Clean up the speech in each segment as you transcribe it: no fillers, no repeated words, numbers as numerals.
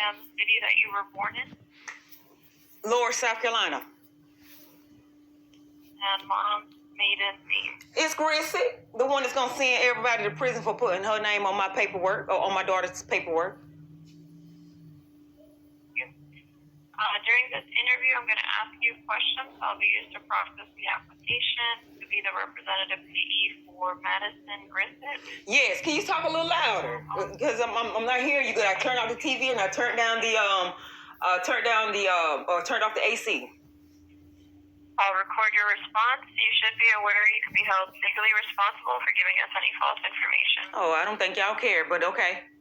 and the city that you were born in? Lower South Carolina. And mom's maiden name? It's Gracie, the one that's gonna send everybody to prison for putting her name on my paperwork or on my daughter's paperwork. During this interview, I'm going to ask you questions. I'll be used to process the application to be the representative payee for Madison Grissett. Yes, can you talk a little louder? Because I'm not hearing you good. I turned off the TV and I turned down the turned off the AC. I'll record your response. You should be aware you can be held legally responsible for giving us any false information. Oh, I don't think y'all care, but okay.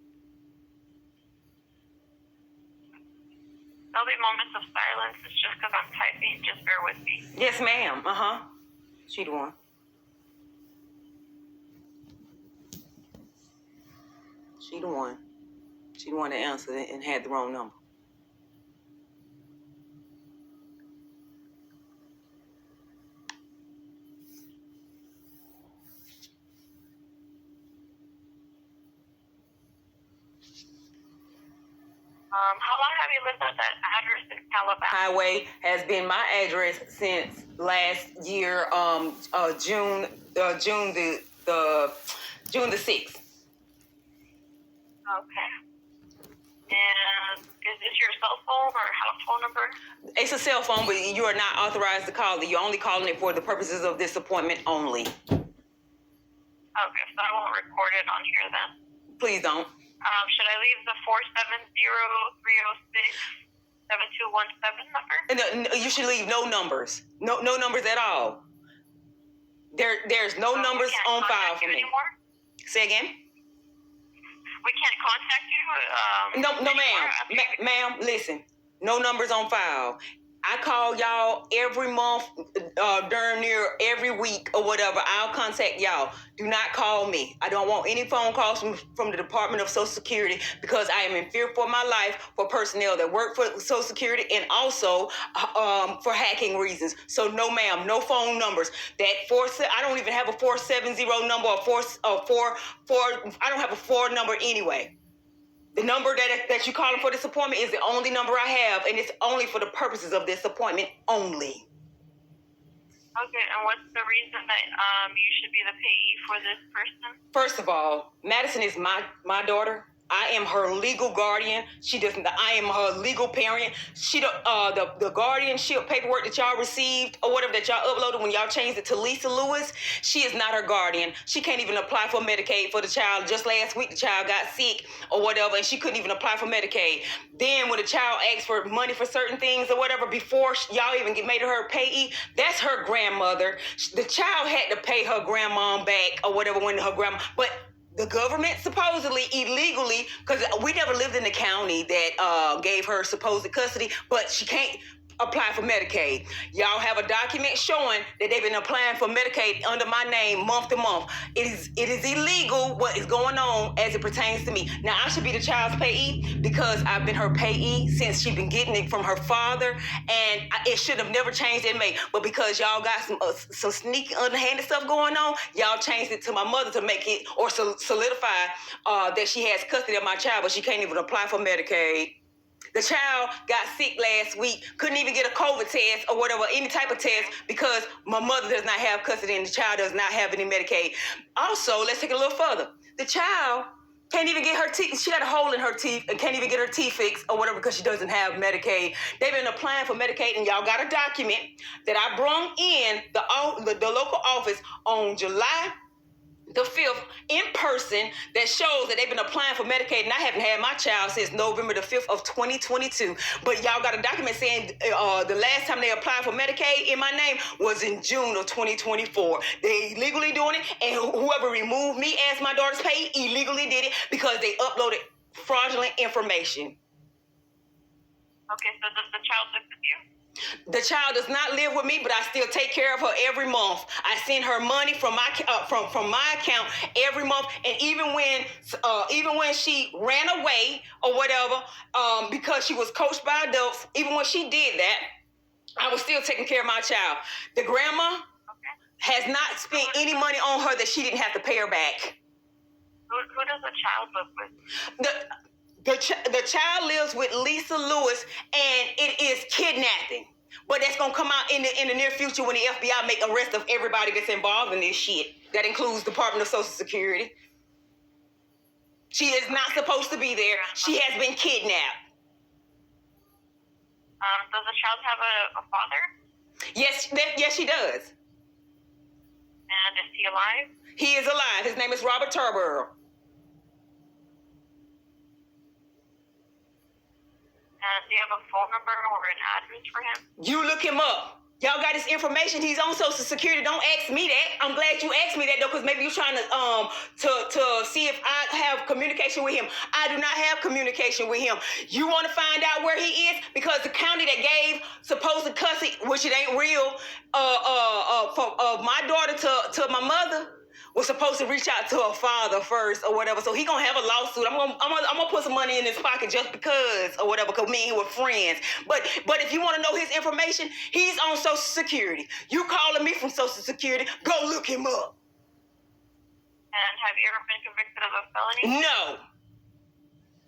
There'll be moments of silence. It's just because I'm typing. Just bear with me. Yes, ma'am. She the one. She the one. She the one that answered it and had the wrong number. How long have you lived at that address in Calabasas? Highway has been my address since last year, June the 6th. Okay. And is this your cell phone or house phone number? It's a cell phone, but you are not authorized to call it. You're only calling it for the purposes of this appointment only. Okay, so I won't record it on here then. Please don't. Should I leave the 470-306-7217 number? No, you should leave no numbers. No numbers at all. There's no numbers on file for me. Anymore? Say again? We can't contact you? No, ma'am. Ma'am, listen. No numbers on file. I call y'all every month, darn near every week or whatever. I'll contact y'all. Do not call me. I don't want any phone calls from the Department of Social Security because I am in fear for my life for personnel that work for Social Security and also for hacking reasons. So no, ma'am, no phone numbers. I don't even have a 470 number or I don't have a 4 number anyway. The number that you're calling for this appointment is the only number I have, and it's only for the purposes of this appointment only. Okay, and what's the reason that you should be the payee for this person? First of all, Madison is my daughter. I am her legal guardian. I am her legal parent. The guardianship paperwork that y'all received or whatever that y'all uploaded when y'all changed it to Lisa Lewis, she is not her guardian. She can't even apply for Medicaid for the child. Just last week, the child got sick or whatever, and she couldn't even apply for Medicaid. Then when the child asked for money for certain things or whatever, before y'all even made her payee, that's her grandmother. The child had to pay her grandmom back or whatever when her grandma, but the government supposedly illegally, because we never lived in the county that gave her supposed custody, but she can't apply for Medicaid. Y'all have a document showing that they've been applying for Medicaid under my name month to month. It is illegal what is going on as it pertains to me. Now, I should be the child's payee because I've been her payee since she's been getting it from her father, and it should have never changed in May. But because y'all got some sneaky, underhanded stuff going on, y'all changed it to my mother to make it or solidify that she has custody of my child, but she can't even apply for Medicaid. The child got sick last week, couldn't even get a COVID test or whatever, any type of test, because my mother does not have custody and the child does not have any Medicaid. Also, let's take it a little further. The child can't even get her teeth. She got a hole in her teeth and can't even get her teeth fixed or whatever because she doesn't have Medicaid. They've been applying for Medicaid, and y'all got a document that I brung in the local office on July the 5th in person that shows that they've been applying for Medicaid, and I haven't had my child since November the 5th of 2022. But y'all got a document saying the last time they applied for Medicaid in my name was in June of 2024. They illegally doing it, and whoever removed me as my daughter's pay illegally did it because they uploaded fraudulent information. Okay, so does the child live with you? The child does not live with me, but I still take care of her every month. I send her money from my account every month, and even when she ran away or whatever, because she was coached by adults, even when she did that, I was still taking care of my child. The grandma has not spent any money on her that she didn't have to pay her back. Who does the child live with? The child lives with Lisa Lewis, and it is kidnapping. But that's gonna come out in the near future when the FBI make arrest of everybody that's involved in this shit. That includes Department of Social Security. She is not supposed to be there. She has been kidnapped. Does the child have a father? Yes, she does. And is he alive? He is alive. His name is Robert Tarboro. And do you have a phone number or an address for him? You look him up. Y'all got his information. He's on Social Security. Don't ask me that. I'm glad you asked me that though, because maybe you're trying to see if I have communication with him. I do not have communication with him. You want to find out where he is? Because the county that gave supposed custody, which it ain't real, for my daughter to my mother, was supposed to reach out to her father first or whatever. So he gonna have a lawsuit. I'm gonna put some money in his pocket just because or whatever, because me and he were friends. But if you want to know his information, he's on Social Security. You calling me from Social Security, go look him up. And have you ever been convicted of a felony? No.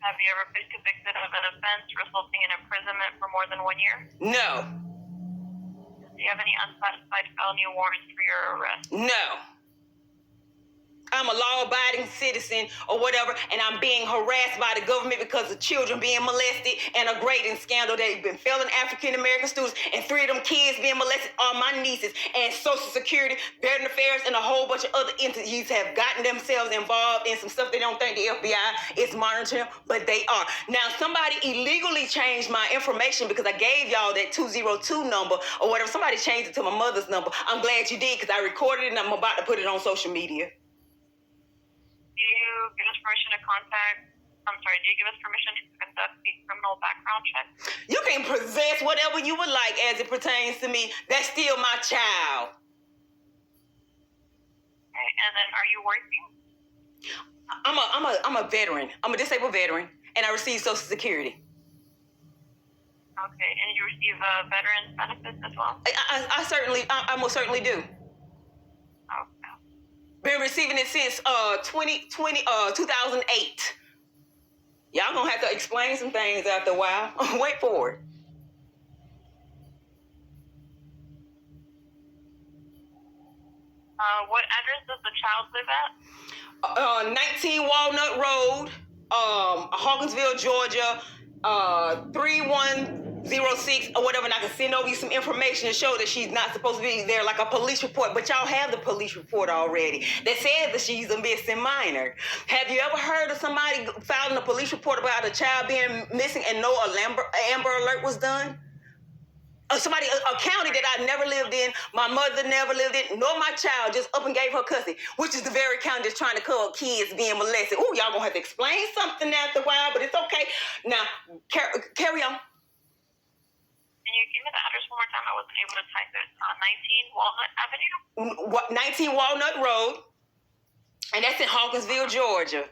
Have you ever been convicted of an offense resulting in imprisonment for more than 1 year? No. Do you have any unsatisfied felony warrants for your arrest? No. I'm a law-abiding citizen or whatever, and I'm being harassed by the government because of children being molested and a grading scandal. They've been failing African-American students, and 3 of them kids being molested are my nieces. And Social Security, Veteran Affairs, and a whole bunch of other entities have gotten themselves involved in some stuff they don't think the FBI is monitoring, but they are. Now, somebody illegally changed my information because I gave y'all that 202 number or whatever. Somebody changed it to my mother's number. I'm glad you did, because I recorded it and I'm about to put it on social media. Do you give us permission to do you give us permission to conduct a criminal background check? You can possess whatever you would like as it pertains to me. That's still my child. Okay, and then are you working? I'm a veteran. I'm a disabled veteran, and I receive Social Security. Okay, and you receive veterans benefits as well? I most certainly do. Okay. Been receiving it since 2008. Y'all gonna have to explain some things after a while. Wait for it. What address does the child live at? 19 Walnut Road, Hawkinsville, Georgia, 3106 or whatever, and I can send over you some information to show that she's not supposed to be there, like a police report. But y'all have the police report already that says that she's a missing minor. Have you ever heard of somebody filing a police report about a child being missing and no Amber Alert was done? A county that I never lived in, my mother never lived in, nor my child, just up and gave her custody, which is the very county that's trying to cover kids being molested. Ooh, y'all gonna have to explain something after a while, but it's okay. Now, carry on. Can you give me the address one more time? I wasn't able to type it. 19 Walnut Avenue? 19 Walnut Road, and that's in Hawkinsville, Georgia.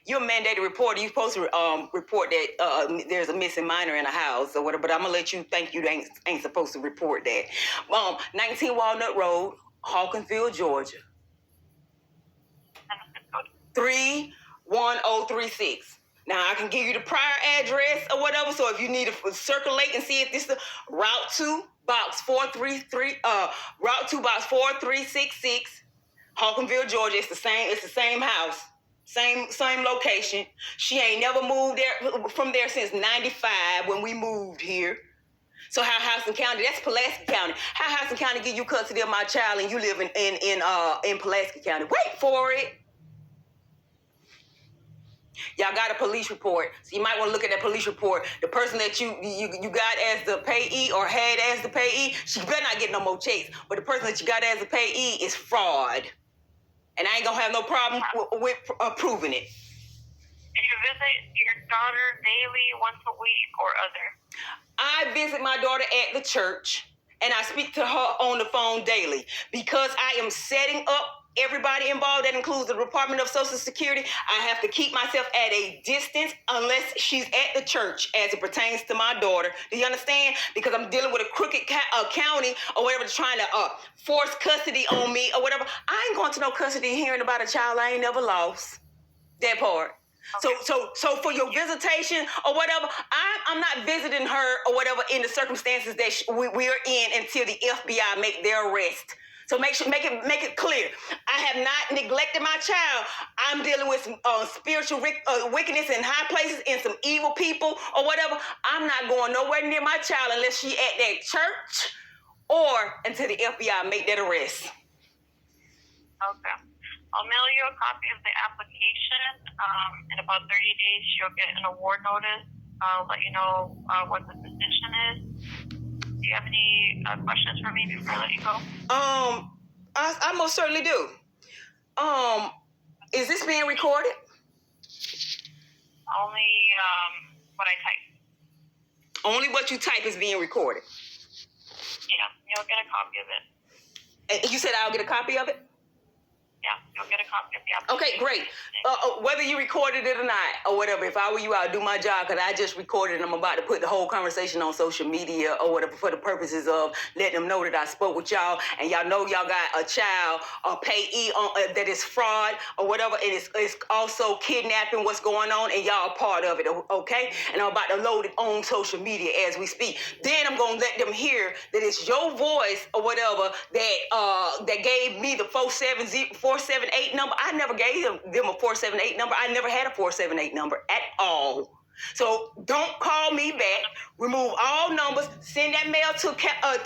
You're a mandated reporter. You're supposed to report that there's a missing minor in a house or whatever, but I'm going to let you think you ain't supposed to report that. 19 Walnut Road, Hawkinsville, Georgia. And the zip code? 31036. Now, I can give you the prior address or whatever, so if you need to circulate and see if this is Route 2, Box 433, Route 2, Box 4366, Hawkinsville, Georgia. It's the same house. Same location. She ain't never moved from there since 95 when we moved here. So how Houston County, that's Pulaski County. How Houston County give you custody of my child and you live in Pulaski County? Wait for it. Y'all got a police report, so you might want to look at that police report. The person that you got as the payee or had as the payee, she better not get no more checks. But the person that you got as the payee is fraud. And I ain't gonna have no problem with proving it. Do you visit your daughter daily, once a week, or other? I visit my daughter at the church, and I speak to her on the phone daily because I am setting up everybody involved. That includes the Department of Social Security. I have to keep myself at a distance unless she's at the church as it pertains to my daughter. Do you understand? Because I'm dealing with a crooked county or whatever trying to force custody on me or whatever. I ain't going to no custody hearing about a child I ain't never lost. That part. So for your visitation or whatever, I'm not visiting her or whatever in the circumstances that we're in until the FBI make their arrest. So make it clear. I have not neglected my child. I'm dealing with some spiritual wickedness in high places and some evil people or whatever. I'm not going nowhere near my child unless she at that church or until the FBI make that arrest. Okay. I'll mail you a copy of the application. In about 30 days, you'll get an award notice. I'll let you know what the position is. Do you have any questions for me before I let you go? I most certainly do. Is this being recorded? Only what I type. Only what you type is being recorded. Yeah, you'll get a copy of it. And you said I'll get a copy of it? Yeah, you'll get a copy of the application. Okay, great. Whether you recorded it or not, or whatever, if I were you, I'd do my job, because I just recorded and I'm about to put the whole conversation on social media or whatever for the purposes of letting them know that I spoke with y'all, and y'all know y'all got a child or payee that is fraud or whatever, and it's also kidnapping what's going on, and y'all are part of it, okay? And I'm about to load it on social media as we speak. Then I'm going to let them hear that it's your voice or whatever that gave me the 478 number. I never gave them a 478 number. I never had a 478 number at all. So don't call me back. Remove all numbers. Send that mail to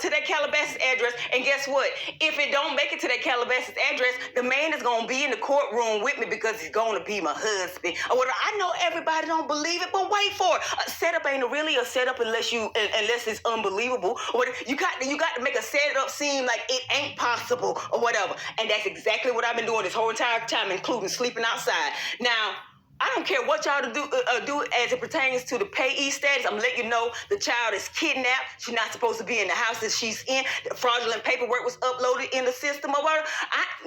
that Calabasas address. And guess what? If it don't make it to that Calabasas address, the man is gonna be in the courtroom with me because he's gonna be my husband. Or whatever. I know everybody don't believe it, but wait for it. A setup ain't really a setup unless it's unbelievable. Or you got to make a setup seem like it ain't possible or whatever. And that's exactly what I've been doing this whole entire time, including sleeping outside. Now, I don't care what y'all do as it pertains to the payee status. I'm letting you know the child is kidnapped. She's not supposed to be in the house that she's in. The fraudulent paperwork was uploaded in the system or whatever.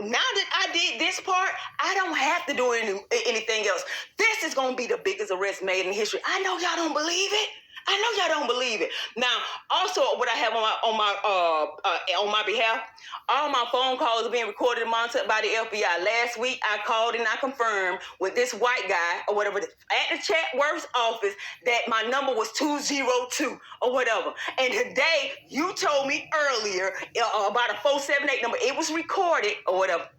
Now that I did this part, I don't have to do anything else. This is going to be the biggest arrest made in history. I know y'all don't believe it. I know y'all don't believe it. Now, also, what I have on my behalf, all my phone calls are being recorded and monitored by the FBI. Last week, I called and I confirmed with this white guy or whatever at the Chatworth's office that my number was 202 or whatever. And today, you told me earlier about a 478 number. It was recorded or whatever.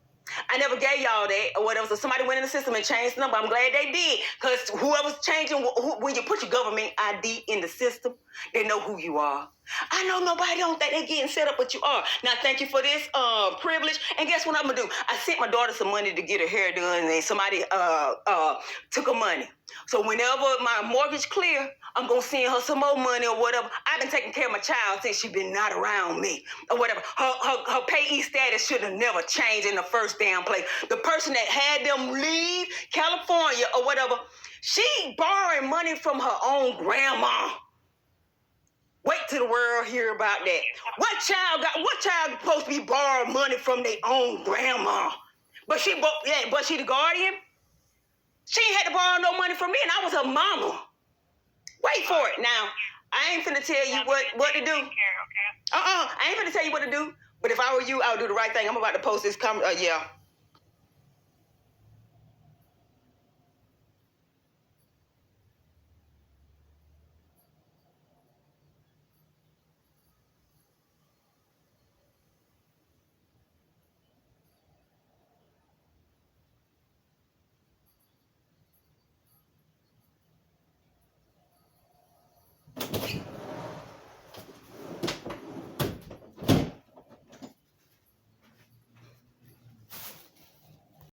I never gave y'all that or whatever. So somebody went in the system and changed the number. I'm glad they did, because whoever's changing, when you put your government ID in the system, they know who you are. I know nobody don't think they're getting set up, but you are. Now, thank you for this privilege. And guess what I'm going to do? I sent my daughter some money to get her hair done, and somebody took her money. So whenever my mortgage clear, I'm going to send her some more money or whatever. I've been taking care of my child since she been not around me or whatever. Her payee status should have never changed in the first damn place. The person that had them leave California or whatever, she borrowing money from her own grandma. Wait till the world hear about that. What child supposed to be borrowing money from their own grandma? But she the guardian? She ain't had to borrow no money from me, and I was her mama. Wait for it. Now, I ain't finna tell you what to do. I ain't finna tell you what to do. But if I were you, I would do the right thing. I'm about to post this comment. Yeah.